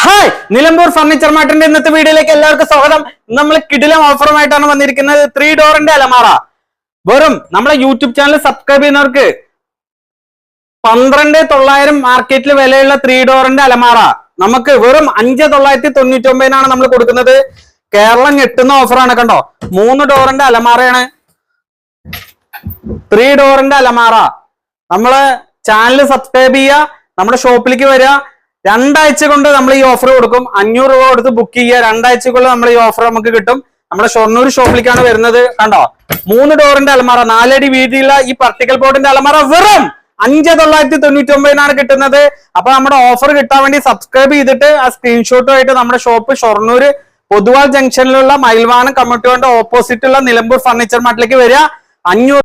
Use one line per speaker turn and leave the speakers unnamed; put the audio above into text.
Hi, Nilambur furniture മാർട്ടിന്റെ ഇന്നത്തെ വീഡിയോയിലേക്ക് എല്ലാവർക്കും സ്വാഗതം. നമ്മൾ കിടിലം ഓഫറുമായിട്ടാണ് വന്നിരിക്കുന്നത്. 3 ഡോറിന്റെ അലമാറ വെറും നമ്മളെ യൂട്യൂബ് ചാനൽ സബ്സ്ക്രൈബ് ചെയ്യുന്നവർക്ക് 12,900 മാർക്കറ്റിൽ വിലയുള്ള 3 ഡോറിന്റെ അലമാറ നമുക്ക് വെറും 5,999 നമ്മൾ കൊടുക്കുന്നത്. കേരളം ഞെട്ടുന്ന ഓഫറാണ്. കണ്ടോ, 3 ഡോറിന്റെ അലമാറയാണ്. 3 ഡോറിന്റെ അലമാറ. നമ്മള് ചാനൽ സബ്സ്ക്രൈബ് ചെയ്യുക, നമ്മുടെ ഷോപ്പിലേക്ക് വരിക. 2 ആഴ്ച കൊണ്ട് നമ്മൾ ഈ ഓഫർ കൊടുക്കും. 500 രൂപ കൊടുത്ത് ബുക്ക് ചെയ്യുക. 2 ആഴ്ചക്കുള്ളിൽ നമ്മൾ ഈ ഓഫർ നമുക്ക് കിട്ടും. നമ്മുടെ ഷൊർണൂർ ഷോപ്പിലേക്കാണ് വരുന്നത്. കണ്ടോ, 3 ഡോറിന്റെ അലമാറ, 4 അടി വീതിയുള്ള ഈ പാർട്ടിക്കൽ ബോർഡിന്റെ അലമാറ വെറും 5,999 കിട്ടുന്നത്. അപ്പൊ നമ്മുടെ ഓഫർ കിട്ടാൻ വേണ്ടി സബ്സ്ക്രൈബ് ചെയ്തിട്ട് ആ സ്ക്രീൻഷോട്ടുമായിട്ട് നമ്മുടെ ഷോപ്പ് ഷൊർണൂർ പൊതുവാൾ ജംഗ്ഷനിലുള്ള മയിൽവാനം കമ്മ്യൂണിറ്റി ഓപ്പോസിറ്റ് ഉള്ള നിലമ്പൂർ ഫർണിച്ചർ മാർട്ടിലേക്ക് വരിക. 500